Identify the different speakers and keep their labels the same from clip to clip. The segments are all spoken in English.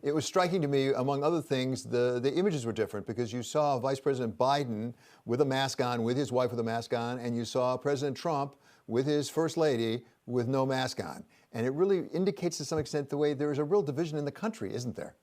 Speaker 1: it was striking to me, among other things, the images were different because you saw Vice President Biden with a mask on, with his wife with a mask on, and you saw President Trump with his First Lady with no mask on. And it really indicates to some extent the way there is a real division in the country, isn't there?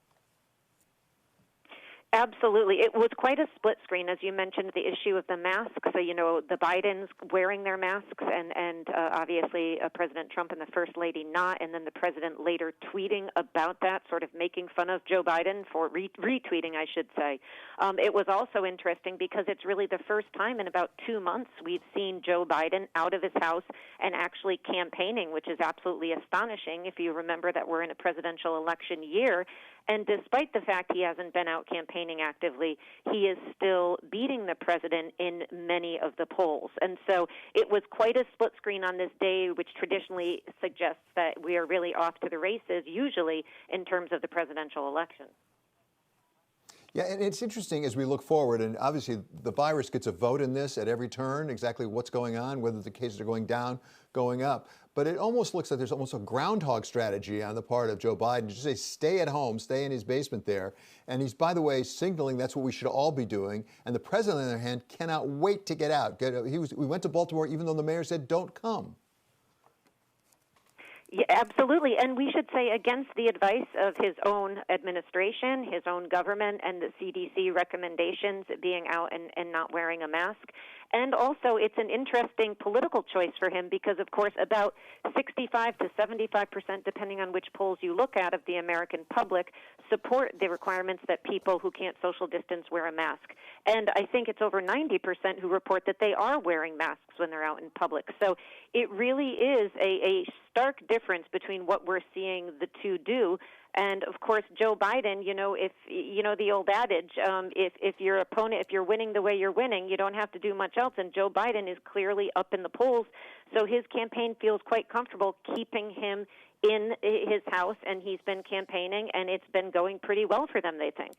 Speaker 2: Absolutely. It was quite a split screen, as you mentioned, the issue of the masks. So, the Bidens wearing their masks and obviously President Trump and the First Lady not, and then the president later tweeting about that, sort of making fun of Joe Biden for retweeting, I should say. It was also interesting because it's really the first time in about 2 months we've seen Joe Biden out of his house and actually campaigning, which is absolutely astonishing if you remember that we're in a presidential election year. And despite the fact he hasn't been out campaigning actively, he is still beating the president in many of the polls. And so it was quite a split screen on this day, which traditionally suggests that we are really off to the races, usually in terms of the presidential election.
Speaker 1: Yeah, and it's interesting as we look forward, and obviously the virus gets a vote in this at every turn, exactly what's going on, whether the cases are going down, going up. But it almost looks like there's almost a groundhog strategy on the part of Joe Biden to just say, stay at home, stay in his basement there. And he's, by the way, signaling that's what we should all be doing. And the president, on the other hand, cannot wait to get out. We went to Baltimore even though the mayor said, don't come.
Speaker 2: Yeah, absolutely. And we should say against the advice of his own administration, his own government, and the CDC recommendations, being out and not wearing a mask. And also, it's an interesting political choice for him because, of course, about 65 to 75%, depending on which polls you look at, of the American public support the requirements that people who can't social distance wear a mask. And I think it's over 90% who report that they are wearing masks when they're out in public. So it really is a stark difference between what we're seeing the two do. And of course, Joe Biden, if the old adage, if your opponent, if you're winning the way you're winning, you don't have to do much else. And Joe Biden is clearly up in the polls, so his campaign feels quite comfortable keeping him in his house, and he's been campaigning, and it's been going pretty well for them, they think.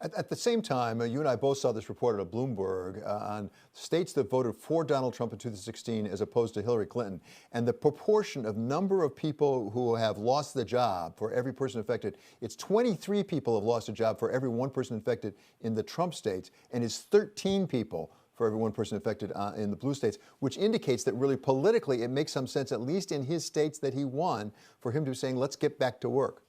Speaker 1: At the same time, you and I both saw this report out of Bloomberg on states that voted for Donald Trump in 2016 as opposed to Hillary Clinton. And the proportion of number of people who have lost the job for every person infected, it's 23 people have lost a job for every one person infected in the Trump states, and it's 13 people for every one person infected in the blue states, which indicates that really politically it makes some sense, at least in his states that he won, for him to be saying, let's get back to work.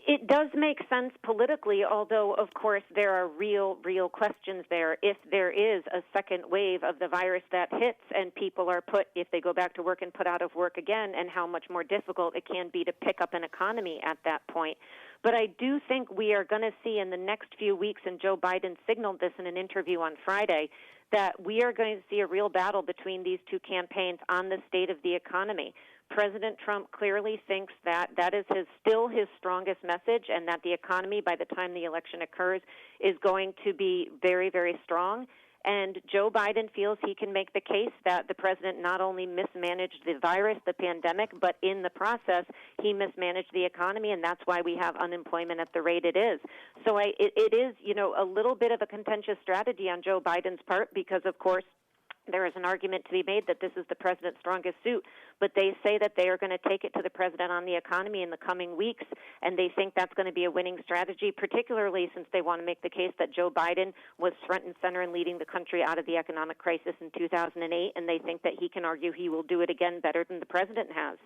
Speaker 2: It does make sense politically, although, of course, there are real questions there. If there is a second wave of the virus that hits and people are put, if they go back to work and put out of work again, and how much more difficult it can be to pick up an economy at that point. But I do think we are going to see in the next few weeks, and Joe Biden signaled this in an interview on Friday, that we are going to see a real battle between these two campaigns on the state of the economy. President Trump clearly thinks that that is still his strongest message, and that the economy, by the time the election occurs, is going to be very, very strong. And Joe Biden feels he can make the case that the president not only mismanaged the virus, the pandemic, but in the process, he mismanaged the economy, and that's why we have unemployment at the rate it is. So it is, a little bit of a contentious strategy on Joe Biden's part because, of course, there is an argument to be made that this is the president's strongest suit, but they say that they are going to take it to the president on the economy in the coming weeks, and they think that's going to be a winning strategy, particularly since they want to make the case that Joe Biden was front and center in leading the country out of the economic crisis in 2008, and they think that he can argue he will do it again better than the president has.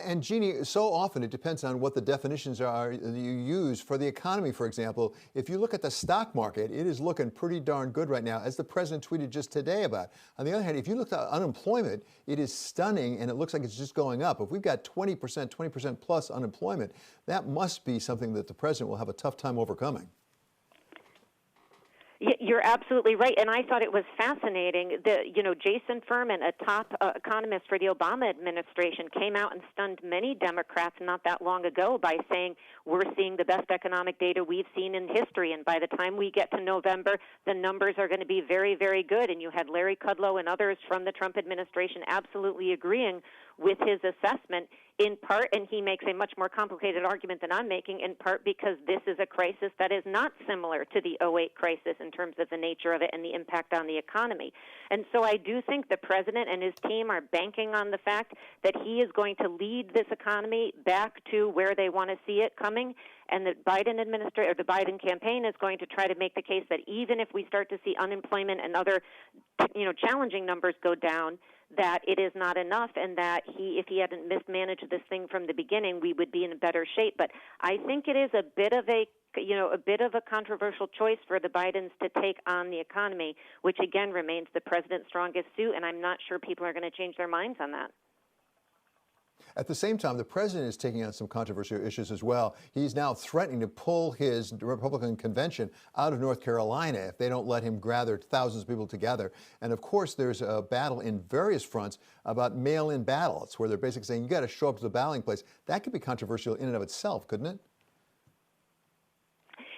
Speaker 1: And Jeanne, so often it depends on what the definitions are that you use. For the economy, for example, if you look at the stock market, it is looking pretty darn good right now, as the president tweeted just today about. On the other hand, if you look at unemployment, it is stunning, and it looks like it's just going up. If we've got 20% plus unemployment, that must be something that the president will have a tough time overcoming.
Speaker 2: You're absolutely right, and I thought it was fascinating that, Jason Furman, a top economist for the Obama administration, came out and stunned many Democrats not that long ago by saying we're seeing the best economic data we've seen in history, and by the time we get to November, the numbers are going to be very, very good. And you had Larry Kudlow and others from the Trump administration absolutely agreeing with his assessment, in part, and he makes a much more complicated argument than I'm making, in part because this is a crisis that is not similar to the '08 crisis in terms of the nature of it and the impact on the economy. And so I do think the president and his team are banking on the fact that he is going to lead this economy back to where they want to see it coming, and the the Biden campaign is going to try to make the case that even if we start to see unemployment and other, challenging numbers go down, that it is not enough, and that if he hadn't mismanaged this thing from the beginning, we would be in a better shape. But I think it is a bit of a controversial choice for the Bidens to take on the economy, which again remains the president's strongest suit, and I'm not sure people are going to change their minds on that.
Speaker 1: At the same time, the president is taking on some controversial issues as well. He's now threatening to pull his Republican convention out of North Carolina if they don't let him gather thousands of people together. And of course, there's a battle in various fronts about mail-in ballots, where they're basically saying you got to show up to the balloting place. That could be controversial in and of itself, couldn't it?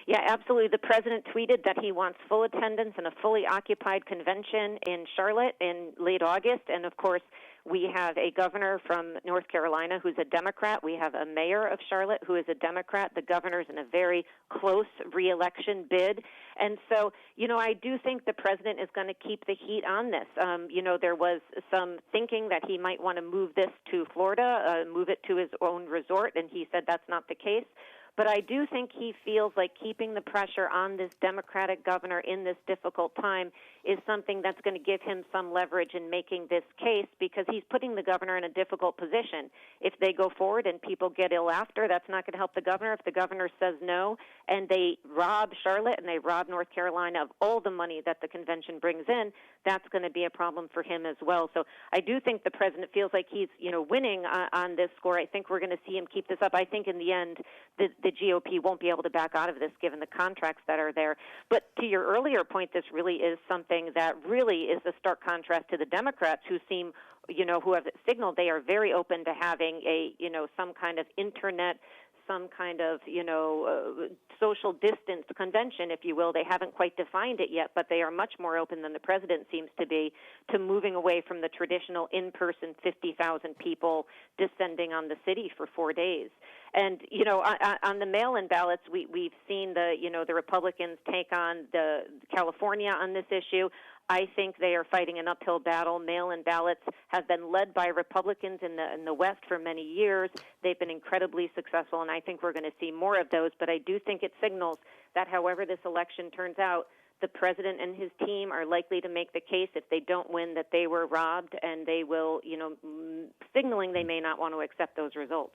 Speaker 2: Yeah, absolutely. The president tweeted that he wants full attendance in a fully occupied convention in Charlotte in late August. And of course, we have a governor from North Carolina who's a Democrat. We have a mayor of Charlotte who is a Democrat. The governor's in a very close re-election bid. And so, I do think the president is going to keep the heat on this. There was some thinking that he might want to move this to Florida, move it to his own resort, and he said that's not the case. But I do think he feels like keeping the pressure on this Democratic governor in this difficult time is something that's going to give him some leverage in making this case, because he's putting the governor in a difficult position. If they go forward and people get ill after, that's not going to help the governor. If the governor says no and they rob Charlotte and they rob North Carolina of all the money that the convention brings in, that's going to be a problem for him as well. So I do think the president feels like he's, winning on this score. I think we're going to see him keep this up. I think in the end, the GOP won't be able to back out of this given the contracts that are there. But to your earlier point, this really is something that really is a stark contrast to the Democrats, who seem, who have signaled they are very open to having some kind of internet, some kind of, social distance convention, if you will. They haven't quite defined it yet, but they are much more open than the president seems to be to moving away from the traditional in-person 50,000 people descending on the city for 4 days. And, on the mail-in ballots, we've seen the Republicans take on the California on this issue. I think they are fighting an uphill battle. Mail-in ballots have been led by Republicans in the West for many years. They've been incredibly successful, and I think we're going to see more of those. But I do think it signals that however this election turns out, the president and his team are likely to make the case, if they don't win, that they were robbed, and they will, signaling they may not want to accept those results.